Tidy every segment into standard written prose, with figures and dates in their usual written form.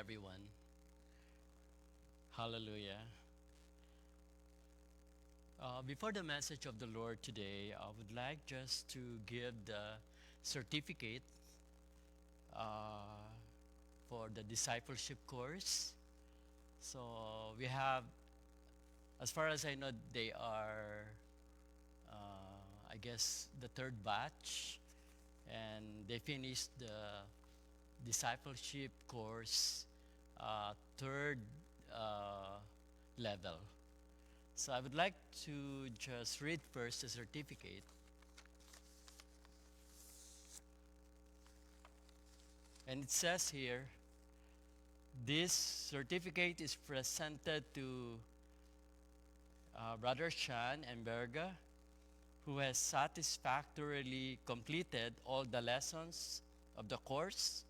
everyone. Hallelujah. Before the message of the Lord today, I would like just to give the certificate uh, for the discipleship course. So we have, as far as I know, they are, I guess, the third batch, and they finished the discipleship course, third uh, level. So I would like to just read first the certificate. And it says here, this certificate is presented to Brother Shan and Berga, who has satisfactorily completed all the lessons of the course,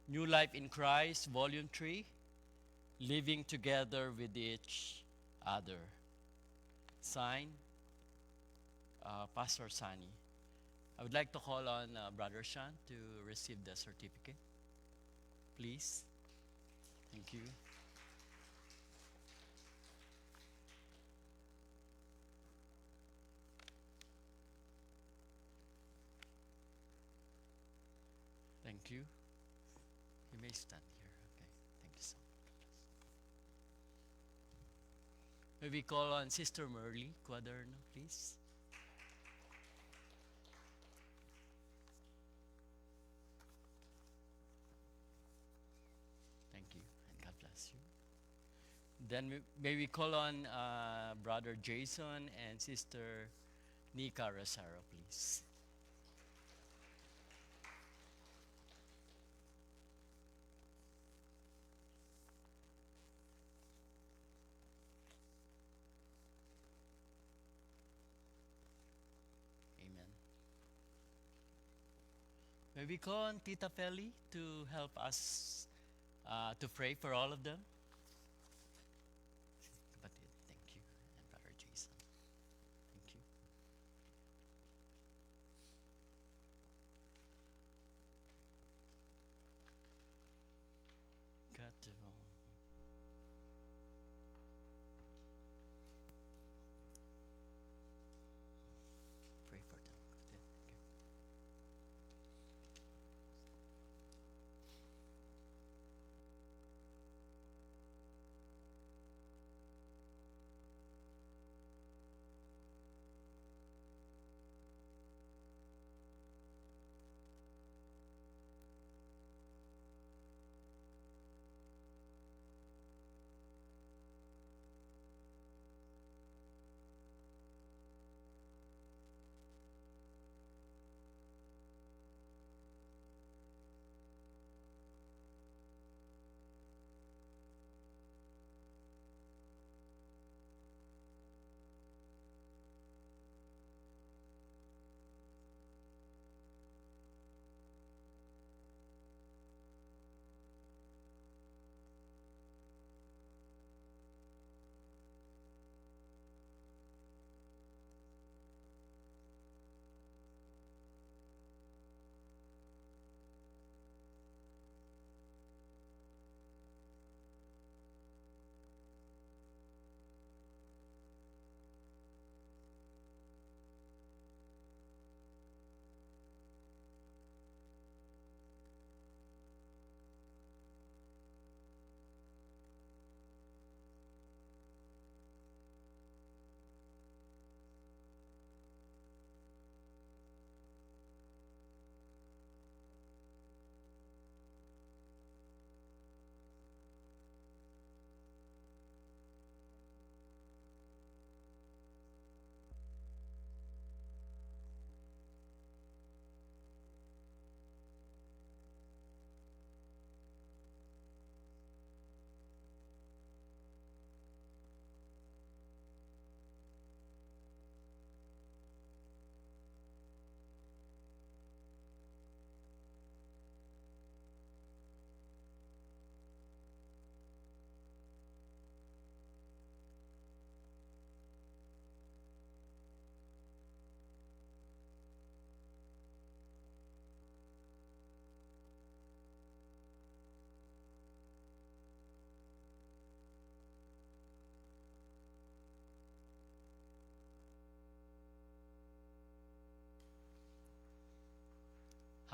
New Life in Christ, Volume 3, Living Together with Each Other. Signed, Pastor Sani. I would like to call on Brother Shan to receive the certificate. Please. Thank you. Thank you. You may stand here. Okay. Thank you so much. May we call on Sister Merly Quaderno, please. Thank you, and God bless you. Then may we call on Brother Jason and Sister Nika Rosaro, please. Amen. May we call on Tita Feli to help us to pray for all of them. Kapatid, thank you. And Brother Jason, thank you. God, pray for them. Kapatid, thank you.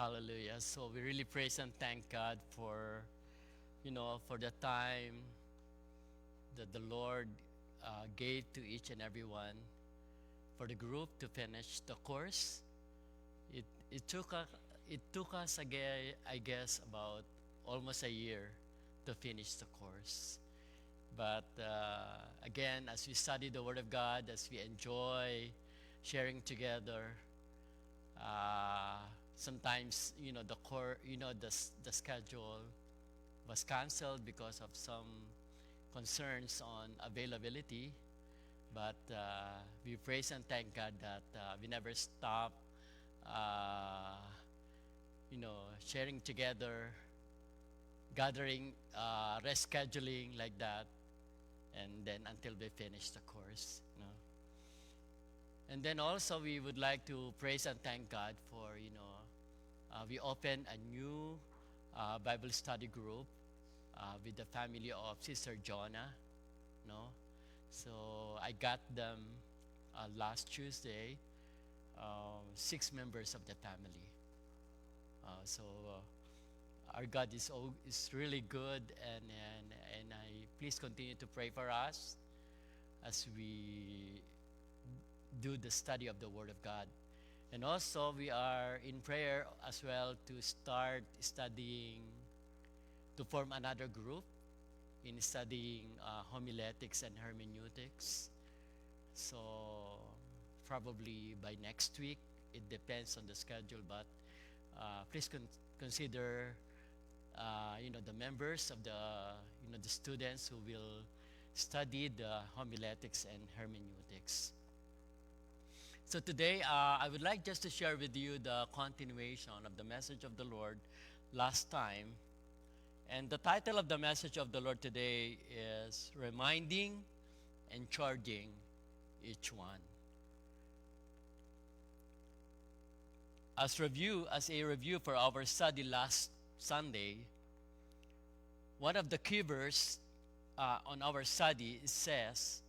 Hallelujah. So we really praise and thank God for, for the time that the Lord gave to each and every one for the group to finish the course. It it took us it took us again, I guess, about almost a year to finish the course. But again, as we study the Word of God, as we enjoy sharing together, uh, sometimes the schedule was canceled because of some concerns on availability. But we praise and thank God that we never stop, uh, sharing together, gathering, rescheduling like that, and then until we finish the course. And then also we would like to praise and thank God for, we opened a new Bible study group with the family of Sister Jonah. No, so I got them last Tuesday, 6 members of the family. Our God is really good, and I please continue to pray for us as we do the study of the Word of God. And also we are in prayer as well to start studying, to form another group in studying homiletics and hermeneutics. So probably by next week, it depends on the schedule, but please consider the members of the students who will study the homiletics and hermeneutics. So today, I would like just to share with you the continuation of the message of the Lord last time. And the title of the message of the Lord today is Reminding and Charging Each One. As a review for our study last Sunday, one of the key verses on our study says,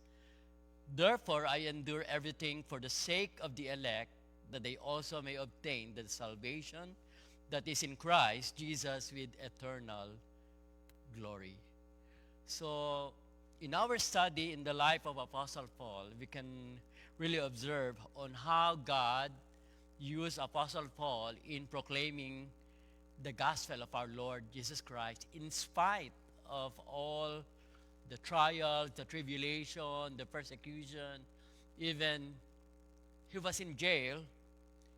"Therefore I endure everything for the sake of the elect, that they also may obtain the salvation that is in Christ Jesus with eternal glory." So, in our study in the life of Apostle Paul, we can really observe on how God used Apostle Paul in proclaiming the gospel of our Lord Jesus Christ in spite of all the trials, the tribulation, the persecution. Even he was in jail,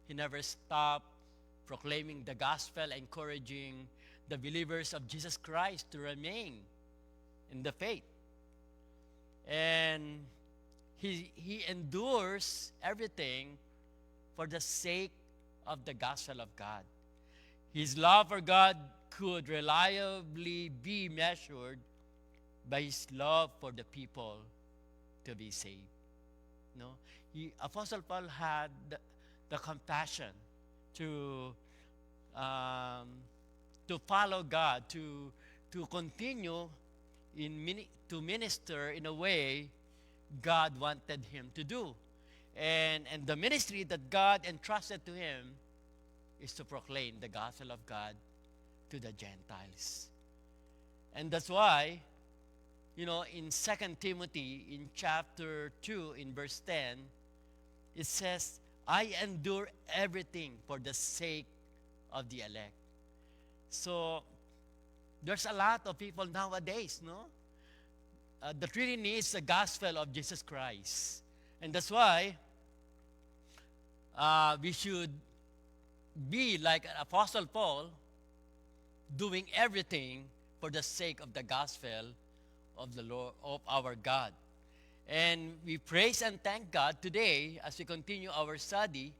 he never stopped proclaiming the gospel, encouraging the believers of Jesus Christ to remain in the faith. And he endures everything for the sake of the gospel of God. His love for God could reliably be measured by his love for the people to be saved. No, Apostle Paul had the compassion to follow God, to continue to minister in a way God wanted him to do, and the ministry that God entrusted to him is to proclaim the gospel of God to the Gentiles. And that's why, in 2 Timothy, in chapter 2, in verse 10, it says, "I endure everything for the sake of the elect." So, there's a lot of people nowadays, that really needs the gospel of Jesus Christ. And that's why we should be like Apostle Paul, doing everything for the sake of the gospel of the Lord, of our God. And we praise and thank God today as we continue our study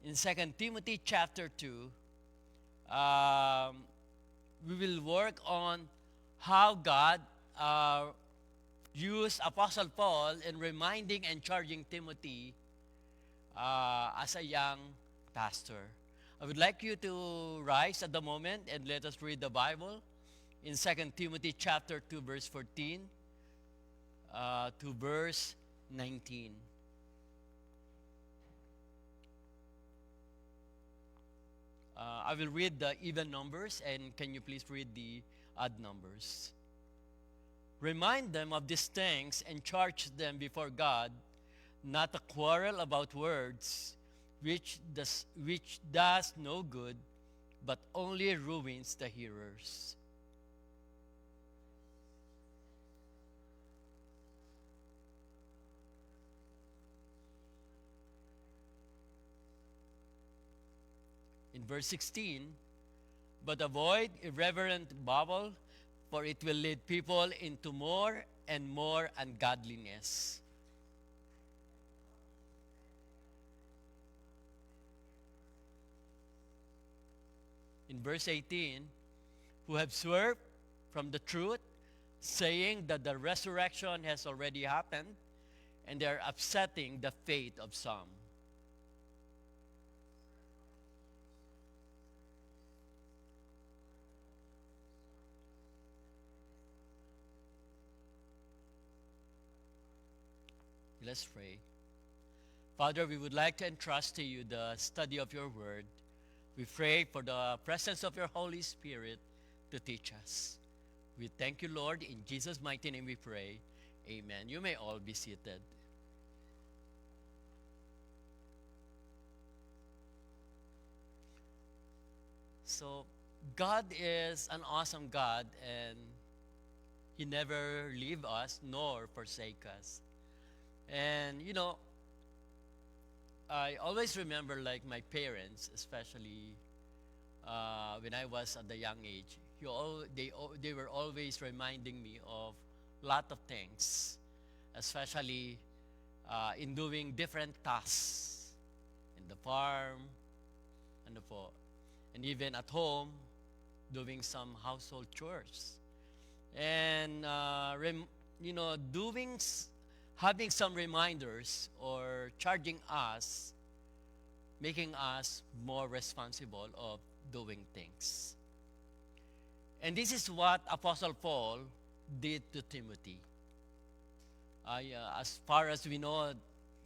in 2 Timothy chapter 2. We will work on how God used Apostle Paul in reminding and charging Timothy as a young pastor. I would like you to rise at the moment and let us read the Bible in 2 Timothy chapter 2, verse 14 to verse 19. I will read the even numbers, and can you please read the odd numbers? Remind them of these things and charge them before God, not a quarrel about words, which does no good, but only ruins the hearers. In verse 16, but avoid irreverent babble, for it will lead people into more and more ungodliness. In verse 18, who have swerved from the truth, saying that the resurrection has already happened, and they are upsetting the faith of some. Let's pray. Father, we would like to entrust to you the study of your word. We pray for the presence of your Holy Spirit to teach us. We thank you, Lord. In Jesus' mighty name we pray. Amen. You may all be seated. So, God is an awesome God, and He never leave us nor forsake us. And I always remember like my parents, especially when I was at the young age. They were always reminding me of a lot of things, especially in doing different tasks in the farm and and even at home doing some household chores, and having some reminders or charging us, making us more responsible of doing things. And this is what Apostle Paul did to Timothy. As far as we know,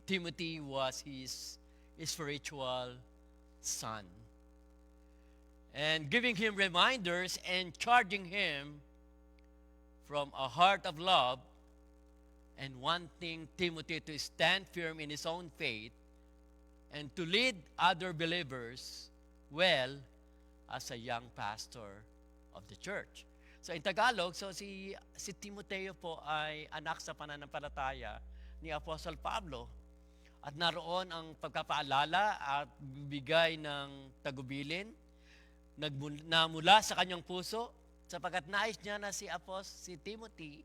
Timothy was his spiritual son. And giving him reminders and charging him from a heart of love and wanting Timothy to stand firm in his own faith and to lead other believers well as a young pastor of the church. So in Tagalog, si Timoteo po ay anak sa pananampalataya ni Apostle Pablo. At naroon ang pagpapaalala at bigay ng tagubilin na mula sa kanyang puso, sapagkat nais niya na si Timothy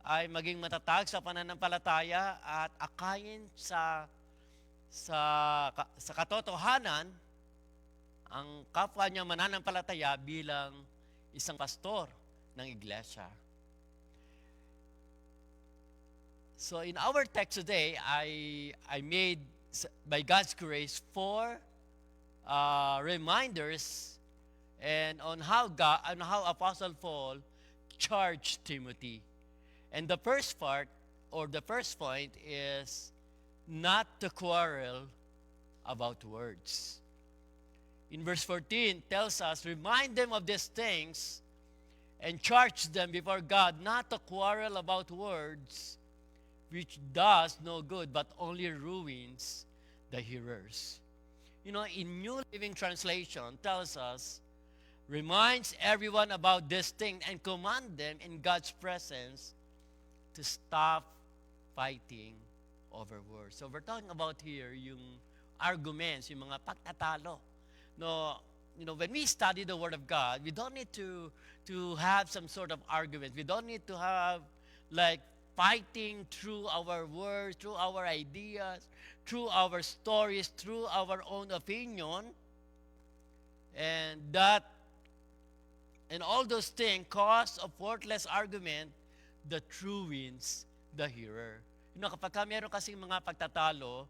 ay maging matatag sa pananampalataya at akayin sa katotohanan ang kapwa niya mananampalataya bilang isang pastor ng iglesia. So in our text today, I made by God's grace 4 reminders and on how Apostle Paul charged Timothy. And the first part, or the first point, is not to quarrel about words. In verse 14, tells us, remind them of these things and charge them before God not to quarrel about words, which does no good, but only ruins the hearers. In New Living Translation, tells us, reminds everyone about this thing and command them in God's presence to stop fighting over words. So we're talking about here yung arguments, yung mga pagtatalo. No, when we study the Word of God, we don't need to have some sort of argument. We don't need to have like fighting through our words, through our ideas, through our stories, through our own opinion. And all those things cause of worthless argument that ruins the hearer. Kapag meron kasing mga pagtatalo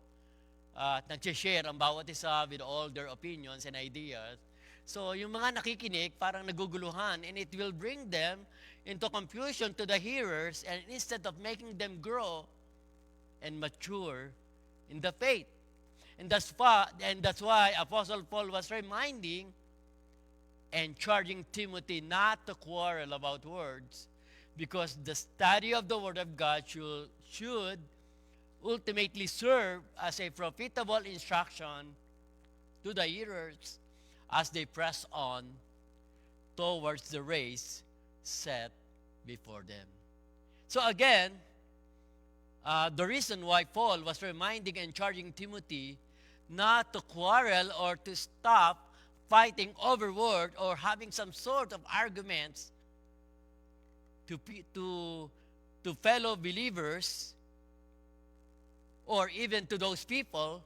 at nag-share ang bawat isa with all their opinions and ideas, so yung mga nakikinig parang naguguluhan, and it will bring them into confusion to the hearers, and instead of making them grow and mature in the faith. And that's why Apostle Paul was reminding and charging Timothy not to quarrel about words, because the study of the Word of God should ultimately serve as a profitable instruction to the hearers as they press on towards the race set before them. So again, the reason why Paul was reminding and charging Timothy not to quarrel or to stop fighting over word or having some sort of arguments to fellow believers or even to those people,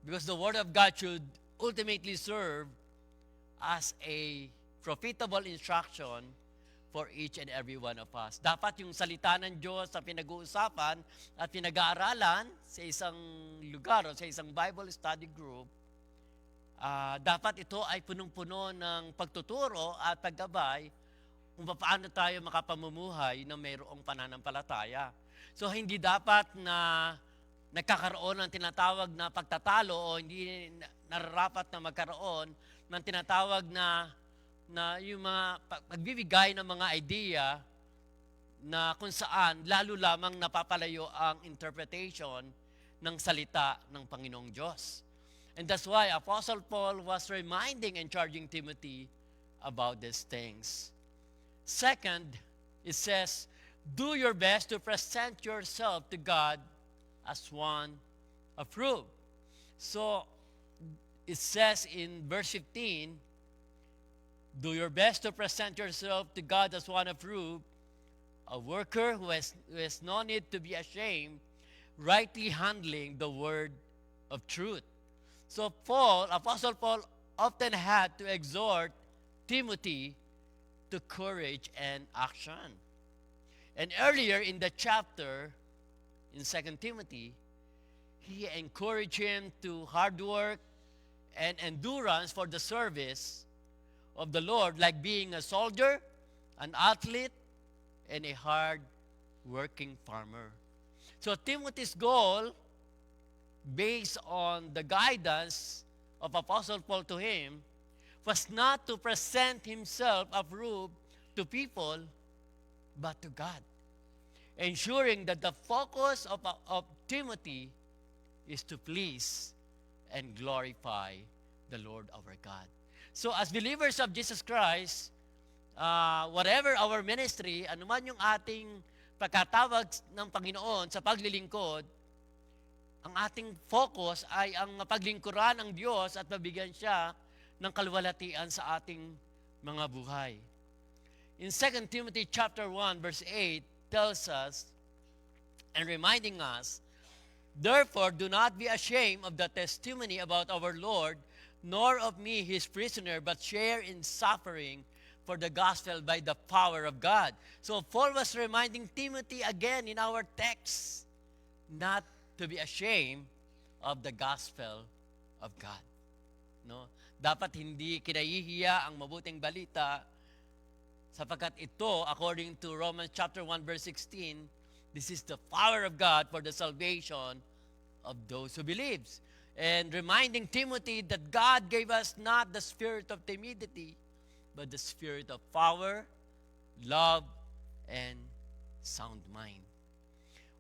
because the Word of God should ultimately serve as a profitable instruction for each and every one of us. Dapat yung salita ng Diyos na pinag-uusapan at pinag-aaralan sa isang lugar o sa isang Bible study group, dapat ito ay punong-puno ng pagtuturo at paggabay kung paano tayo makapamumuhay na mayroong pananampalataya. So hindi dapat na nagkakaroon ng tinatawag na pagtatalo o hindi nararapat na magkaroon ng tinatawag na yung mga pagbibigay ng mga idea na kung saan lalo lamang napapalayo ang interpretation ng salita ng Panginoong Diyos. And that's why Apostle Paul was reminding and charging Timothy about these things. Second, it says, do your best to present yourself to God as one approved. So, it says in verse 15, do your best to present yourself to God as one approved, a worker who has no need to be ashamed, rightly handling the word of truth. So Apostle Paul often had to exhort Timothy to courage and action. And earlier in the chapter, in 2 Timothy, he encouraged him to hard work and endurance for the service of the Lord, like being a soldier, an athlete, and a hard-working farmer. So Timothy's goal, based on the guidance of Apostle Paul to him, was not to present himself approved to people, but to God, ensuring that the focus of Timothy is to please and glorify the Lord our God. So as believers of Jesus Christ, whatever our ministry, anuman yung ating pagkatawag ng Panginoon sa paglilingkod, ang ating focus ay ang mapaglingkuran ng Diyos at mabigyan siya ng kaluwalhatian sa ating mga buhay. In 2 Timothy chapter 1 verse 8 tells us and reminding us, therefore do not be ashamed of the testimony about our Lord, nor of me his prisoner, but share in suffering for the gospel by the power of God. So Paul was reminding Timothy again in our text not to be ashamed of the gospel of God. No? Dapat hindi kinahihiya ang mabuting balita, sapagkat ito, according to Romans chapter 1 verse 16, this is the power of God for the salvation of those who believes. And reminding Timothy that God gave us not the spirit of timidity, but the spirit of power, love, and sound mind.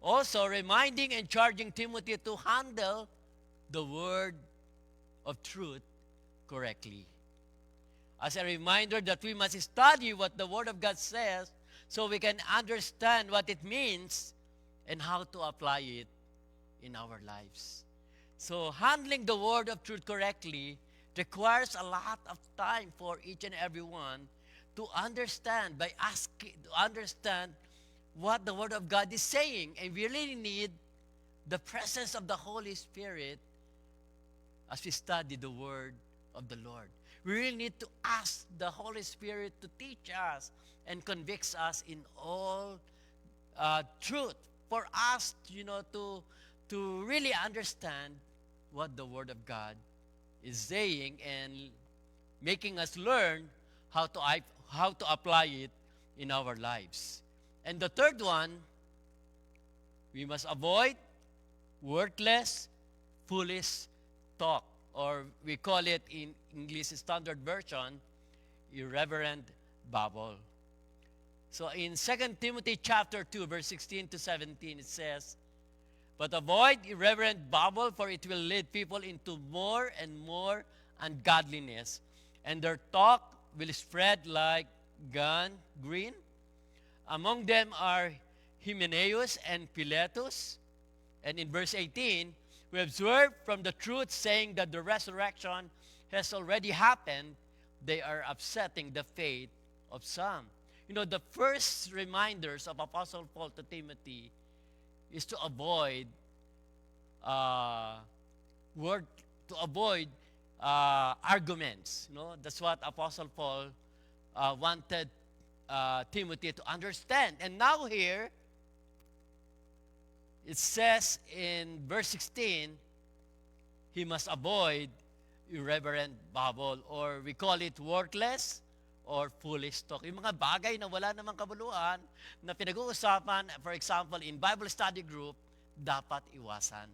Also, reminding and charging Timothy to handle the word of truth correctly. As a reminder that we must study what the Word of God says so we can understand what it means and how to apply it in our lives. So handling the word of truth correctly requires a lot of time for each and every one to understand what the Word of God is saying. And we really need the presence of the Holy Spirit as we study the Word of the Lord. We really need to ask the Holy Spirit to teach us and convicts us in all truth for us, to really understand what the Word of God is saying and making us learn how to apply it in our lives. And the third one, we must avoid worthless, foolish talk. or we call it in English Standard Version, irreverent babble. So in 2 Timothy chapter 2, verse 16 to 17, it says, "But avoid irreverent babble, for it will lead people into more and more ungodliness, and their talk will spread like gangrene. Among them are Hymenaeus and Philetus." And in verse 18, "We observe from the truth, saying that the resurrection has already happened, they are upsetting the faith of some." You know, the first reminders of Apostle Paul to Timothy is to avoid word to avoid arguments. You know, that's what Apostle Paul wanted Timothy to understand. And now here, it says in verse 16, he must avoid irreverent babble, or we call it worthless or foolish talk. Yung mga bagay na wala namang kabuluhan na pinag-uusapan, for example, in Bible study group, dapat iwasan.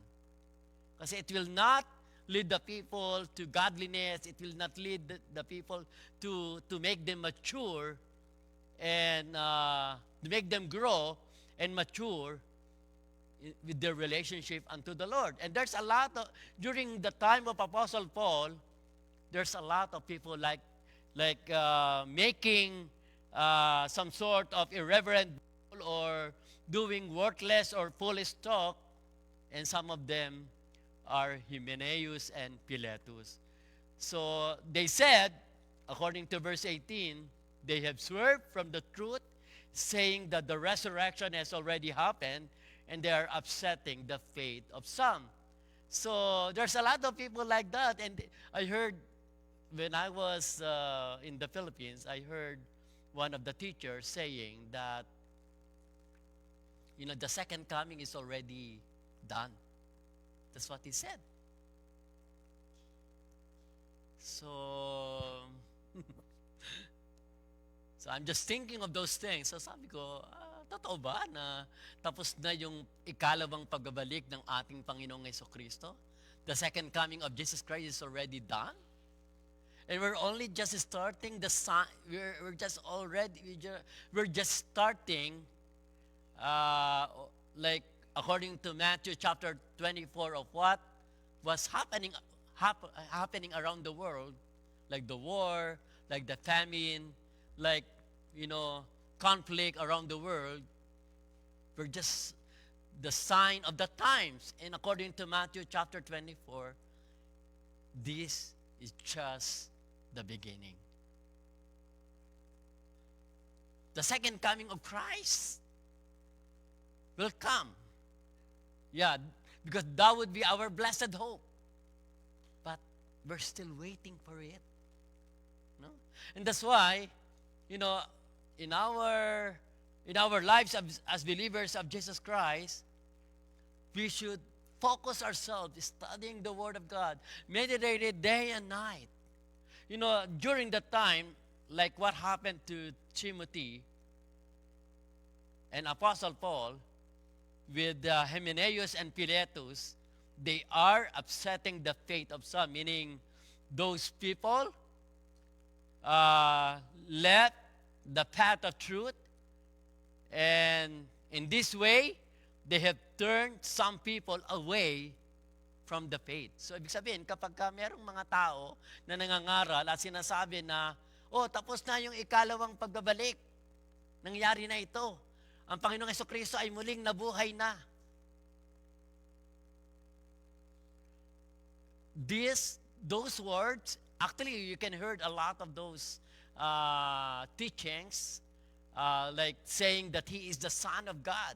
Kasi it will not lead the people to godliness. It will not lead the people to make them mature and to make them grow and mature with their relationship unto the Lord. And there's a lot of, during the time of Apostle Paul, there's a lot of people like making some sort of irreverent or doing worthless or foolish talk, and some of them are Hymenaeus and Philetus. So they said, according to verse 18, they have swerved from the truth, saying that the resurrection has already happened, and they are upsetting the faith of some. So there's a lot of people like that. And I heard, when I was in the Philippines, I heard one of the teachers saying that, you know, the second coming is already done. That's what he said. So, so I'm just thinking of those things. So sabi ko, totoo ba na tapos na yung ikalawang pagbabalik ng ating Panginoong Jesucristo? The second coming of Jesus Christ is already done? And we're only just starting the sign. We're just starting, like according to Matthew chapter 24, of what was happening around the world, like the war, like the famine, like, you know, conflict around the world. We're just the sign of the times. And according to Matthew chapter 24, this is just the beginning. The second coming of Christ will come. Yeah, because that would be our blessed hope. But we're still waiting for it. No? And that's why, you know, in our lives as believers of Jesus Christ, we should focus ourselves studying the Word of God, meditate it day and night. You know, during that time, like what happened to Timothy and Apostle Paul with Hymenaeus and Philetus, they are upsetting the faith of some, meaning those people left the path of truth, and in this way, they have turned some people away from the faith. So, ibig sabihin, kapag merong mga tao na nangangaral at sinasabi na, oh, tapos na yung ikalawang pagbabalik, nangyari na ito. Ang Panginoong Jesucristo ay muling nabuhay na. Those words, actually, you can hear a lot of those teachings, like saying that He is the Son of God.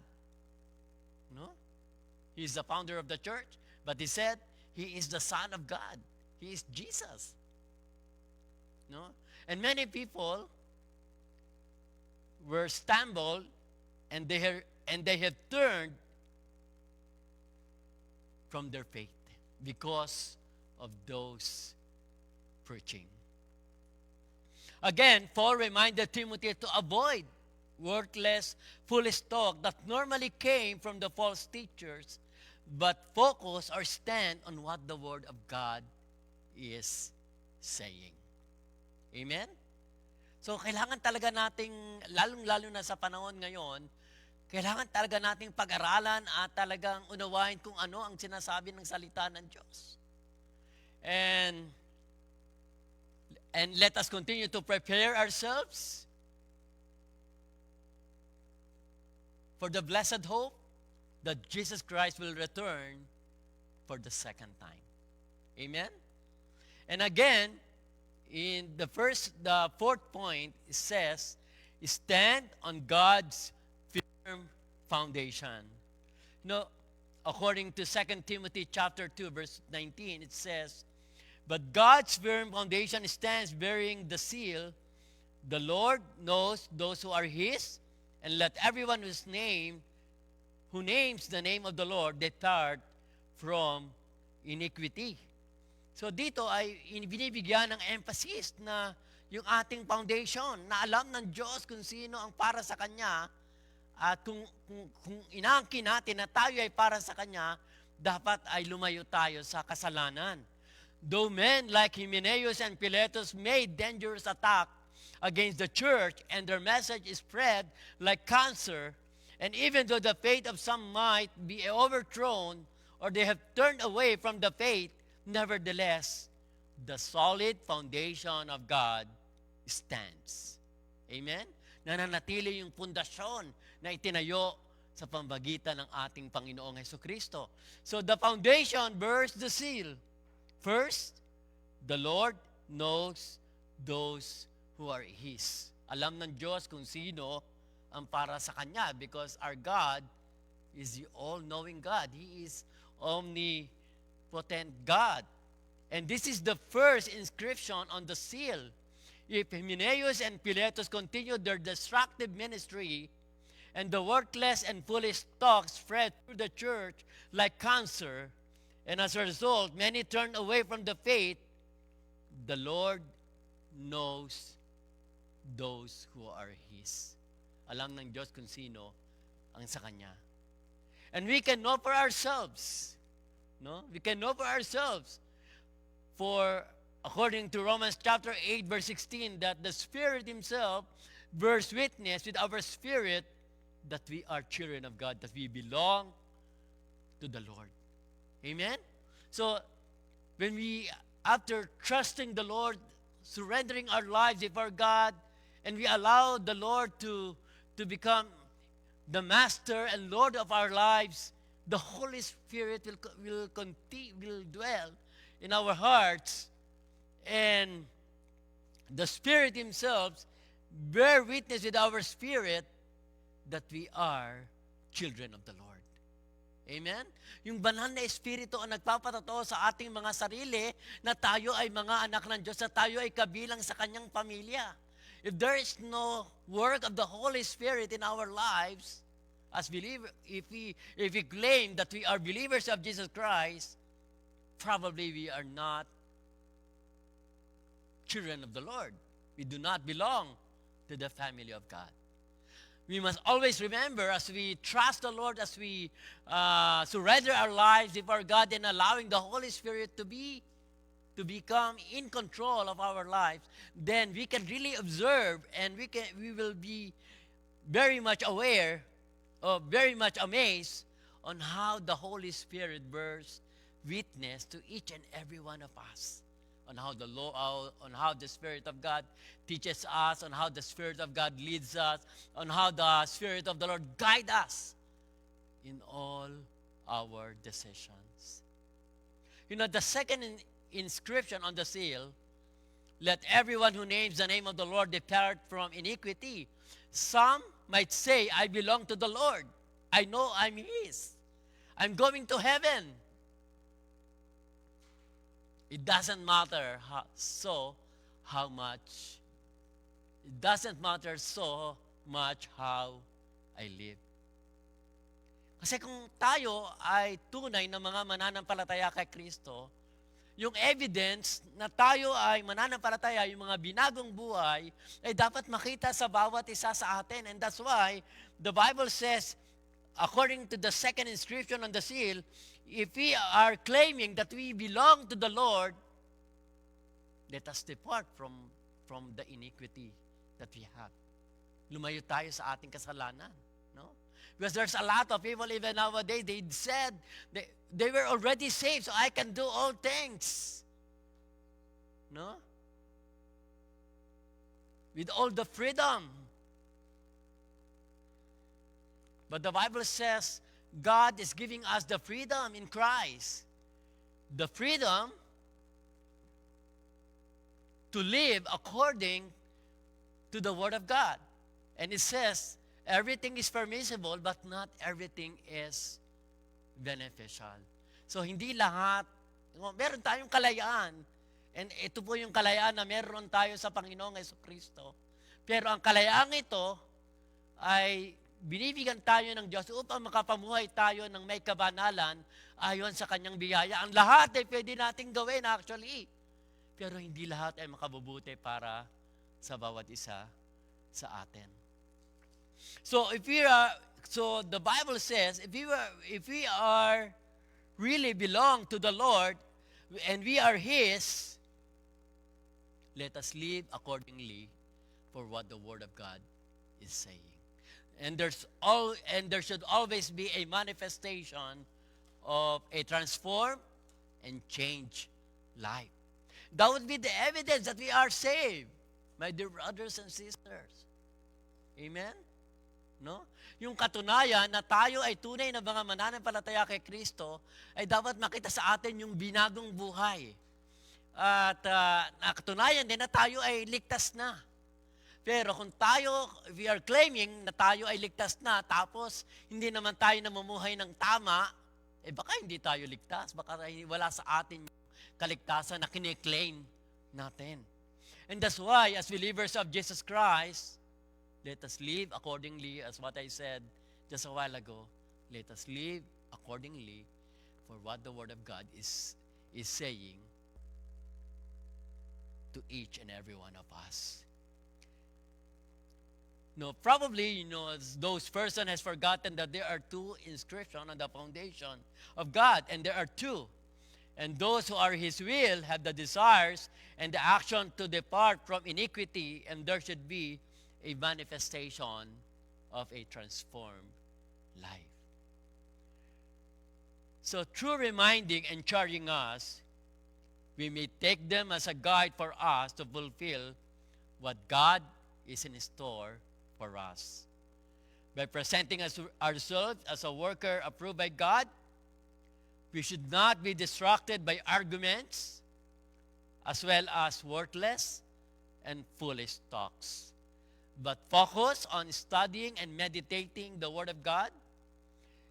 No? He is the founder of the church. But he said, He is the Son of God. He is Jesus. No? And many people were stumbled, and they have turned from their faith because of those preaching. Again, Paul reminded Timothy to avoid worthless, foolish talk that normally came from the false teachers, but focus or stand on what the Word of God is saying. Amen? So, kailangan talaga nating, lalong-lalo na sa panahon ngayon, kailangan talaga nating pag-aralan at talagang unawain kung ano ang sinasabi ng salita ng Diyos. And let us continue to prepare ourselves for the blessed hope that Jesus Christ will return for the second time. Amen? And again, in the fourth point, it says, stand on God's firm foundation. According to 2 Timothy chapter 2, verse 19, it says, but God's firm foundation stands bearing the seal, the Lord knows those who are His, and let everyone who names the name of the Lord depart from iniquity. So dito ay binibigyan ng emphasis na yung ating foundation, na alam ng Diyos kung sino ang para sa Kanya, at kung inaangkin natin na tayo ay para sa Kanya, dapat ay lumayo tayo sa kasalanan. Though men like Hymenaeus and Philetus made dangerous attack against the church and their message is spread like cancer, and even though the faith of some might be overthrown or they have turned away from the faith, nevertheless, the solid foundation of God stands. Amen? Nananatili yung pundasyon na itinayo sa pamamagitan ng ating Panginoong Hesukristo. So the foundation bears the seal. First, the Lord knows those who are His. Alam ng Diyos kung sino ang para sa Kanya because our God is the all-knowing God. He is omnipotent God. And this is the first inscription on the seal. If Hymenaeus and Philetus continued their destructive ministry, and the worthless and foolish talk spread through the church like cancer, and as a result, many turned away from the faith, the Lord knows those who are His. Alam ng Diyos kung sino ang sa Kanya. And we can know for ourselves. We can know for ourselves. For according to Romans chapter 8, verse 16, that the Spirit Himself bears witness with our spirit that we are children of God, that we belong to the Lord. Amen? So, when we, after trusting the Lord, surrendering our lives before God, and we allow the Lord to become the master and Lord of our lives, the Holy Spirit will dwell in our hearts, and the Spirit Himself bear witness with our spirit that we are children of the Lord. Amen? Yung banal na Espiritu ang nagpapatotoo sa ating mga sarili na tayo ay mga anak ng Diyos, na tayo ay kabilang sa Kanyang pamilya. If there is no work of the Holy Spirit in our lives, as believers, if we claim that we are believers of Jesus Christ, probably we are not children of the Lord. We do not belong to the family of God. We must always remember, as we trust the Lord, as we surrender our lives before God and allowing the Holy Spirit to become in control of our lives, then we can really observe, and we will be very much aware, or very much amazed on how the Holy Spirit bears witness to each and every one of us, on how the Spirit of God teaches us, on how the Spirit of God leads us, on how the Spirit of the Lord guides us in all our decisions. The second inscription on the seal, let everyone who names the name of the Lord depart from iniquity. Some might say, I belong to the Lord. I know I'm His. I'm going to heaven. It doesn't matter how much how I live. Kasi kung tayo ay tunay na mga mananampalataya kay Kristo, yung evidence na tayo ay mananampalataya, yung mga binagong buhay, ay dapat makita sa bawat isa sa atin. And that's why the Bible says, according to the second inscription on the seal, if we are claiming that we belong to the Lord, Let us depart from the iniquity that we have. Lumayo tayo sa ating kasalanan. No? Because there's a lot of people even nowadays, they said they were already saved, so I can do all things. No? With all the freedom. But the Bible says God is giving us the freedom in Christ. The freedom to live according to the Word of God. And it says, everything is permissible, but not everything is beneficial. So, hindi lahat, meron tayong kalayaan. And ito po yung kalayaan na meron tayo sa Panginoong Jesucristo. Pero ang kalayaan ito ay binibigyan tayo ng Diyos upang makapamuhay tayo ng may kabanalan ayon sa Kanyang biyaya. Ang lahat ay pwede nating gawin actually. Pero hindi lahat ay makabubuti para sa bawat isa sa atin. So the Bible says if we are really belong to the Lord and we are His, let us live accordingly for what the Word of God is saying. And there should always be a manifestation of a transformed and changed life. That would be the evidence that we are saved, my dear brothers and sisters. Amen? No? Yung katunayan na tayo ay tunay na mga mananampalataya kay Kristo ay dapat makita sa atin yung binagong buhay. At nakatunayan din na tayo ay ligtas na. Pero kung we are claiming na tayo ay ligtas na, tapos hindi naman tayo namumuhay ng tama, baka hindi tayo ligtas. Baka wala sa atin yung kaligtasan na kine-claim natin. And that's why, as believers of Jesus Christ, let us live accordingly, as what I said just a while ago, let us live accordingly for what the Word of God is saying to each and every one of us. No, probably, those person has forgotten that there are two inscriptions on the foundation of God, and there are two. And those who are His will have the desires and the action to depart from iniquity, and there should be a manifestation of a transformed life. So through reminding and charging us, we may take them as a guide for us to fulfill what God is in store for us. By presenting ourselves as a worker approved by God, we should not be distracted by arguments as well as worthless and foolish talks, but focus on studying and meditating the Word of God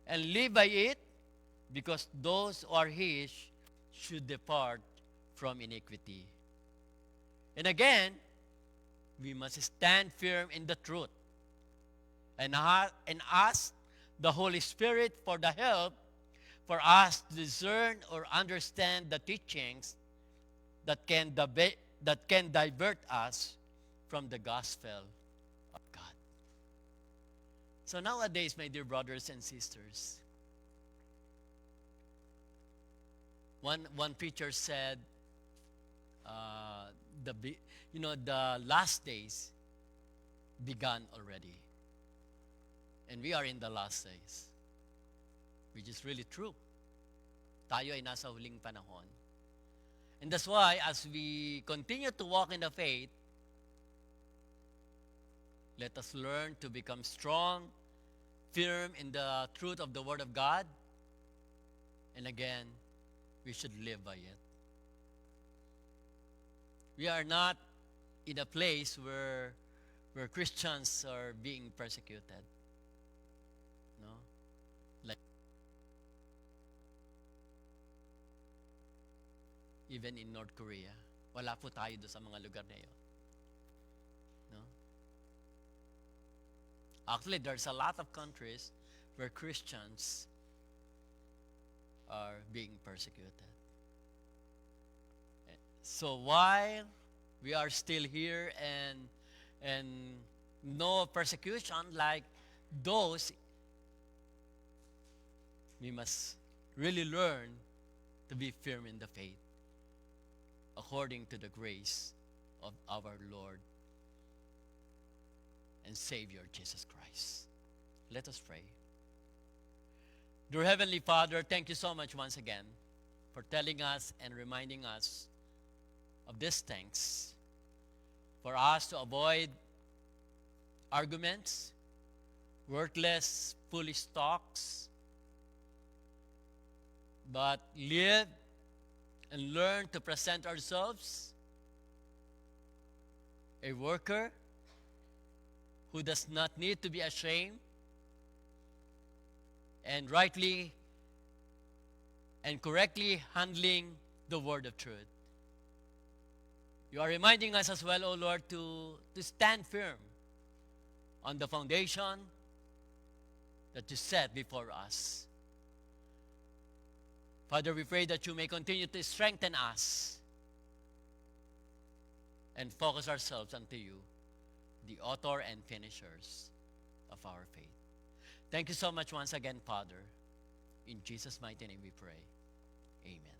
and live by it, because those who are His should depart from iniquity. And again, we must stand firm in the truth and ask the Holy Spirit for the help for us to discern or understand the teachings that can divert us from the gospel of God. So nowadays, my dear brothers and sisters, one preacher said, the last days began already. And we are in the last days, which is really true. Tayo ay nasa huling panahon. And that's why, as we continue to walk in the faith, let us learn to become strong, firm in the truth of the Word of God. And again, we should live by it. We are not in a place where Christians are being persecuted. No? Like even in North Korea, wala po tayo doon sa mga lugar na yun. No? Actually, there's a lot of countries where Christians are being persecuted. So while we are still here and no persecution like those, we must really learn to be firm in the faith according to the grace of our Lord and Savior Jesus Christ. Let us pray. Dear Heavenly Father, thank you so much once again for telling us and reminding us of these things, for us to avoid arguments, worthless, foolish talks, but live and learn to present ourselves a worker who does not need to be ashamed, and rightly and correctly handling the word of truth. You are reminding us as well, O Lord, to stand firm on the foundation that you set before us. Father, we pray that you may continue to strengthen us and focus ourselves unto you, the author and finishers of our faith. Thank you so much once again, Father. In Jesus' mighty name we pray. Amen.